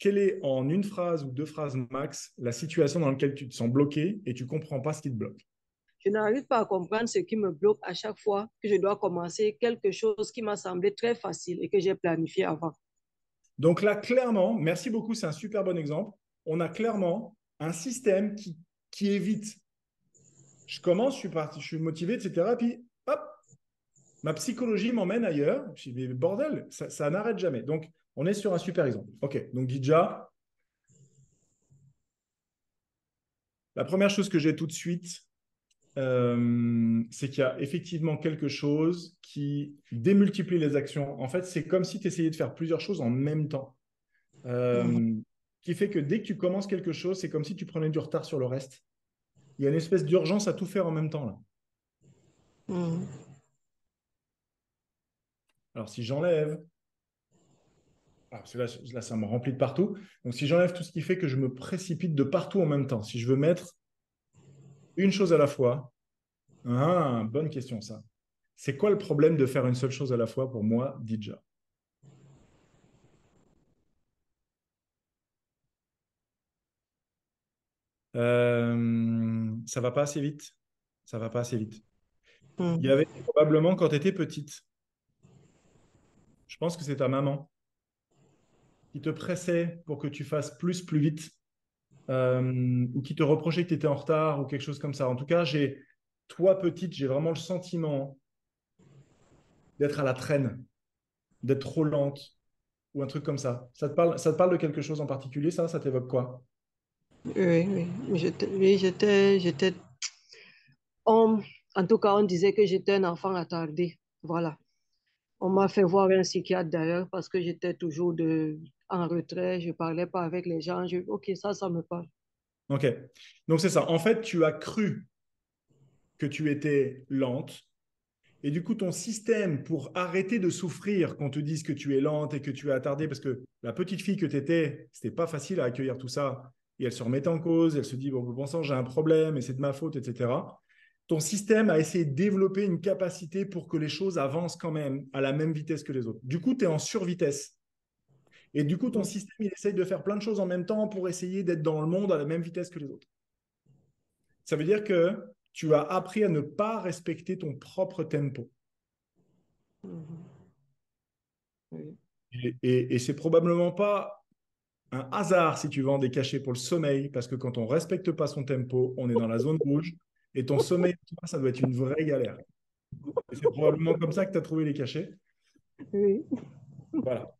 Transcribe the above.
quelle est en une phrase ou deux phrases max la situation dans laquelle tu te sens bloqué et tu ne comprends pas ce qui te bloque? Je n'arrive pas à comprendre ce qui me bloque à chaque fois que je dois commencer quelque chose qui m'a semblé très facile et que j'ai planifié avant. Donc là, clairement, merci beaucoup, c'est un super bon exemple. On a clairement un système qui évite. Je commence, je suis parti, je suis motivé, etc. Puis, hop, ma psychologie m'emmène ailleurs. Je dis, mais bordel, ça n'arrête jamais. Donc, on est sur un super exemple. OK, donc déjà, la première chose que j'ai tout de suite, c'est qu'il y a effectivement quelque chose qui démultiplie les actions. En fait, c'est comme si tu essayais de faire plusieurs choses en même temps. Mhm, Euh, qui fait que dès que tu commences quelque chose, c'est comme si tu prenais du retard sur le reste. Il y a une espèce d'urgence à tout faire en même temps là. mhm, Alors si j'enlève, parce que là, ça me remplit de partout. Donc si j'enlève tout ce qui fait que je me précipite de partout en même temps, si je veux mettre une chose à la fois, bonne question ça. C'est quoi le problème de faire une seule chose à la fois pour moi, Dija? Ça va pas assez vite. Ça va pas assez vite. Il y mhm. avait probablement quand tu étais petite, je pense que c'est ta maman qui te pressait pour que tu fasses plus vite, ou qui te reprochait que tu étais en retard ou quelque chose comme ça. En tout cas, toi petite, j'ai vraiment le sentiment d'être à la traîne, d'être trop lente ou un truc comme ça. Ça te parle de quelque chose en particulier, ça? Ça t'évoque quoi? Oui, oui. J'étais, on- en tout cas, on disait que j'étais un enfant attardé. Voilà. On m'a fait voir un psychiatre d'ailleurs parce que j'étais toujours en retrait, je parlais pas avec les gens. Ok, ça me parle. Ok. Donc c'est ça. En fait, tu as cru que tu étais lente. Et du coup, ton système pour arrêter de souffrir qu'on te dise que tu es lente et que tu es attardée, parce que la petite fille que tu étais, c'était pas facile à accueillir tout ça. Et elle se remet en cause, elle se dit, bon sang, j'ai un problème et c'est de ma faute, etc. Ton système a essayé de développer une capacité pour que les choses avancent quand même à la même vitesse que les autres. Du coup, tu es en survitesse. Et du coup, ton Mhm. système, il essaye de faire plein de choses en même temps pour essayer d'être dans le monde à la même vitesse que les autres. Ça veut dire que tu as appris à ne pas respecter ton propre tempo. Mhm. Oui. Et c'est probablement pas un hasard si tu vends des cachets pour le sommeil, parce que quand on ne respecte pas son tempo, on est dans la zone rouge, et ton sommeil, toi, ça doit être une vraie galère. Et c'est probablement comme ça que tu as trouvé les cachets. Oui. Voilà.